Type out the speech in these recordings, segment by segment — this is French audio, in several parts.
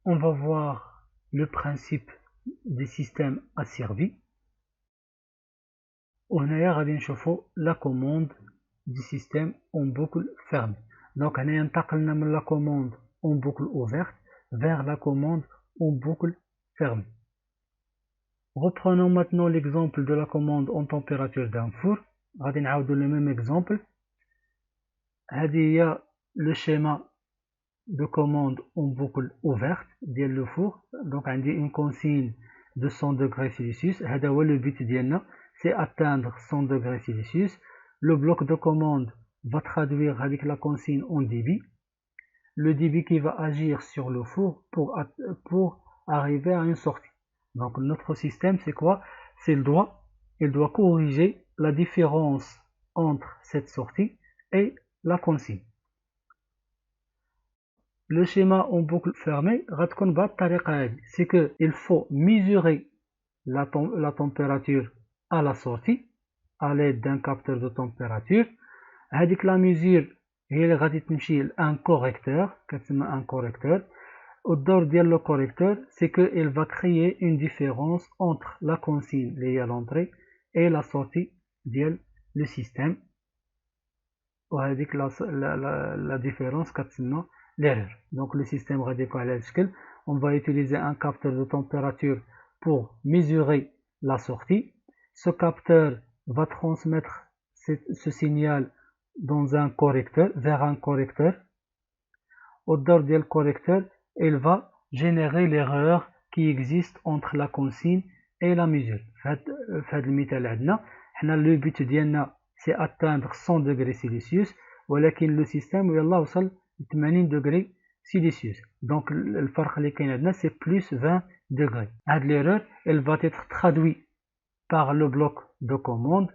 on va voir le principe des systèmes asservis. وهنايا غادي نشوفوا la commande du système en boucle fermée. Donc هنايا انتقلنا من la commande en boucle ouverte vers la commande en boucle fermée. Reprenons maintenant l'exemple de la commande en température d'un four. غادي نعاودوا le même exemple. هذه هي le schéma de commande en boucle ouverte ديال le four. Donc عندي une consigne de 100 degrés Celsius. هذا هو le but ديالنا, c'est atteindre 100 degrés Celsius. Le bloc de commande va traduire avec la consigne en débit. Le débit qui va agir sur le four pour arriver à une sortie. Donc notre système, c'est quoi? C'est il doit corriger la différence entre cette sortie et la consigne. Le schéma en boucle fermée, c'est qu'il faut mesurer la température à la sortie à l'aide d'un capteur de température. هذيك la mesure هي اللي غادي تمشي لان correcteur, كتسمى un correcteur. والدور ديال le correcteur, c'est qu'il va créer une différence entre la consigne اللي هي l'entrée et la sortie ديال le système. وهذيك la différence كتسمى l'erreur. Donc le système غادي يكون على هذا الشكل. On va utiliser un capteur de température pour mesurer la sortie. Ce capteur va transmettre ce signal dans un correcteur, vers un correcteur. Au dehors du correcteur, il va générer l'erreur qui existe entre la consigne et la mesure. في هذا المثال عندنا حنا le but ديالنا c'est atteindre 100 degrés Celsius, ولكن le système يلا وصل 80 degrés Celsius. Donc الفرق اللي كاين عندنا c'est plus 20 degrés. هاد l'erreur elle va être traduite par le bloc de commande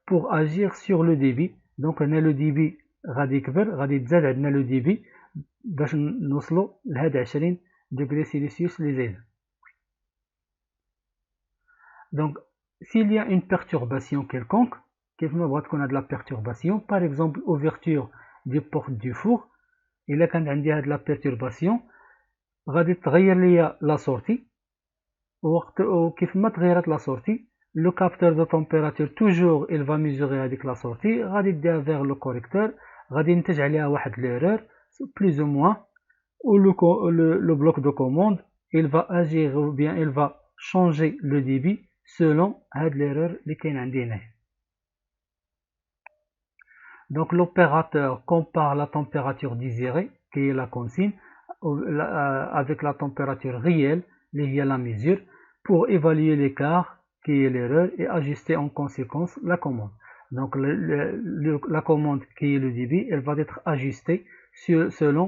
pour agir sur le débit. Donc هنا le débit غادي يكبر, غادي يتزاد عندنا le débit باش نوصلوا لهاد 20 degrés Celsius اللي زايدين. Donc s'il y a une perturbation quelconque, كيف ما بغات تكون هاد la perturbation, par exemple ouverture du porte du four, إلا كانت عندي هاد la perturbation غادي تغير ليا la sortie. وكيف ما تغيرت la sortie, le capteur de température toujours il va mesurer avec la sortie, غادي يديها vers le correcteur, غادي ينتج عليها واحد l'erreur plus ou moins, ou le bloc de commande il va agir ou bien il va changer le débit selon هاد l'erreur اللي كاين عندي هنايا. Donc l'opérateur compare la température désirée qui est la consigne avec la température réelle qui est la mesure pour évaluer l'écart qui est l'erreur et ajuster en conséquence la commande. Donc la commande qui est le débit, elle va être ajustée selon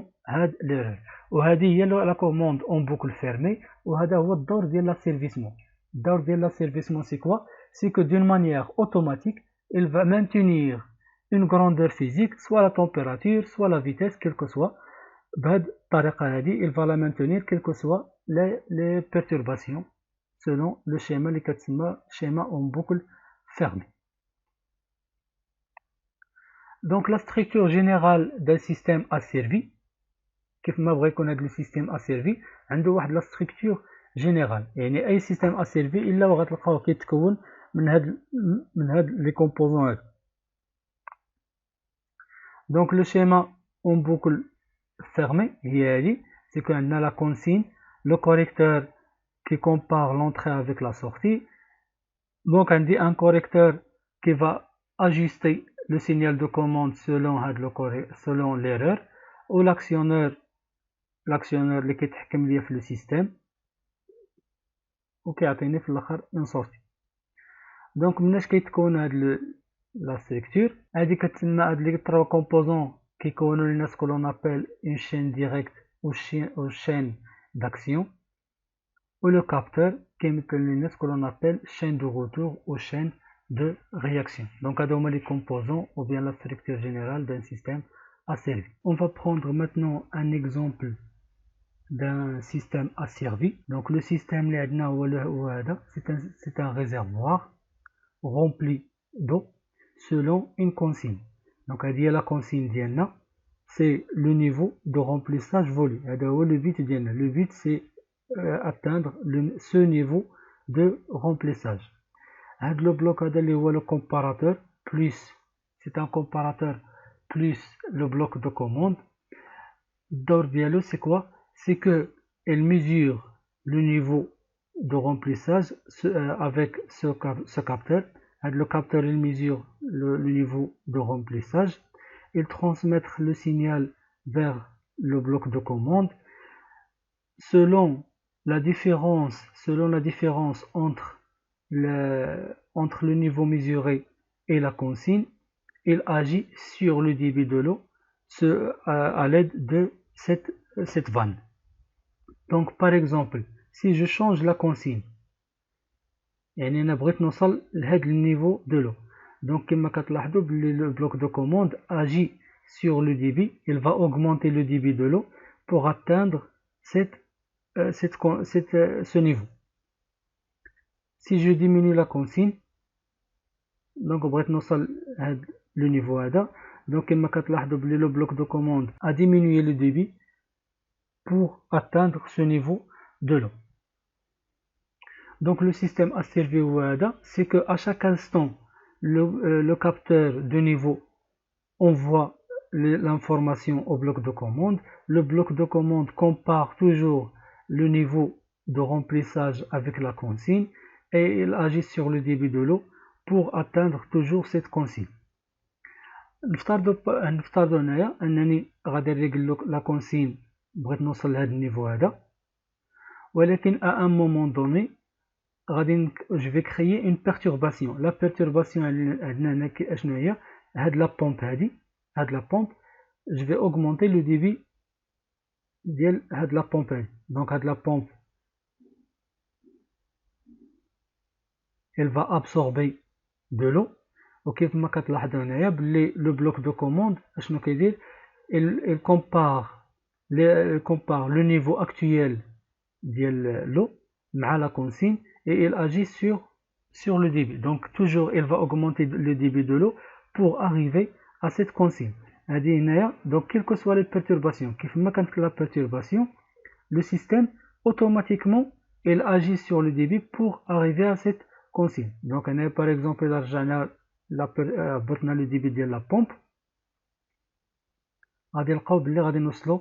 l'erreur. وهذه هي la commande en boucle fermée, وهذا هو الدور ديال l'asservissement. الدور ديال l'asservissement c'est quoi? C'est que d'une manière automatique, il va maintenir une grandeur physique, soit la température, soit la vitesse, quelle que soit. بهذه الطريقة هذه il va la maintenir quelles que soient les perturbations selon le schéma اللي كتسمى schéma en boucle fermée. Donc la structure générale d'un système asservi, كيف ما بغى يكون هذا السيستم asservi عنده واحد la structure générale. يعني أي système asservi إلا وغتلقاوه كيتكون من هاد les composants هادو. Donc le schéma en boucle fermée هي هذه, c'est que عندنا la consigne, le correcteur qui compare l'entrée avec la sortie. Donc عندي un correcteur qui va ajuster le signal de commande selon l'erreur, ou l'actionneur اللي كيتحكم ليا في le système وكيعطيني في الاخر une sortie. Donc مناش كيتكون هاد la structure هادي كتسمى هاد لي 3 composants كيكونوا لنا ce que l'on appelle une chaîne directe ou chaîne d'action, ou le capteur كيمثل لنا ce que l'on appelle chaîne de retour ou chaîne de réaction. Donc هادو هما les composants ou bien la structure générale d'un système asservi. On va prendre maintenant un exemple d'un système asservi. Donc le système اللي عندنا هو هذا, c'est un réservoir rempli d'eau selon une consigne. Donc هذه هي la consigne ديالنا, c'est le niveau de remplissage voulu. Le but c'est atteindre ce niveau de remplissage. Le bloc le comparateur plus, c'est un comparateur plus le bloc de commande. D'ordre c'est quoi? C'est que elle mesure le niveau de remplissage avec ce capteur. Le capteur il mesure le niveau de remplissage. Il transmet le signal vers le bloc de commande. Selon la différence entre le niveau mesuré et la consigne, il agit sur le débit de l'eau à l'aide de cette vanne. Donc par exemple, si je change la consigne, يعني بغيت نوصل لهذا النيفو de l'eau. Donc كما كتلاحظوا le bloc de commande agit sur le débit, il va augmenter le débit de l'eau pour atteindre ce niveau. Si je diminue la consigne, donc بغيت نوصل هذا le niveau هذا, donc كما كتلاحظوا le bloc de commande a diminué le débit pour atteindre ce niveau de l'eau. Donc le système a servi c'est que à chaque instant le capteur de niveau envoie l'information au bloc de commande. Le bloc de commande compare toujours le niveau de remplissage avec la consigne et il agit sur le débit de l'eau pour atteindre toujours cette consigne. نفترض هنايا انني غادي نريغل لا كونسين بغيت نوصل لهذا النيفو هذا, ولكن à un moment donné je vais créer une perturbation. La perturbation عندنا شنو هي؟ هاد لا بومب je vais augmenter le débit ديال هاد لا بومب هادي. Donc هاد لا بومب elle va absorber de l'eau. وكيف ما كتلاحظوا هنايا بلي لو بلوك دو كوموند اشنو كيدير؟ il compare le niveau actuel ديال l'eau مع la consigne et il agit sur le débit. Donc toujours il va augmenter le débit de l'eau pour arriver à cette consigne. Donc quelles que soient les perturbations, كيف ما كانت la perturbation, le système automatiquement il agit sur le débit pour arriver à cette consigne. Donc par exemple إذا رجعنا برتنا le débit ديال la pompe, غادي نلقاو بلي غادي نوصلوا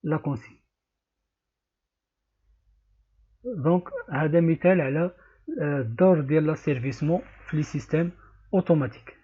لا consigne. دونك هذا مثال على الدور ديال لاسيرفيسمون في لي سيستيم اوتوماتيك.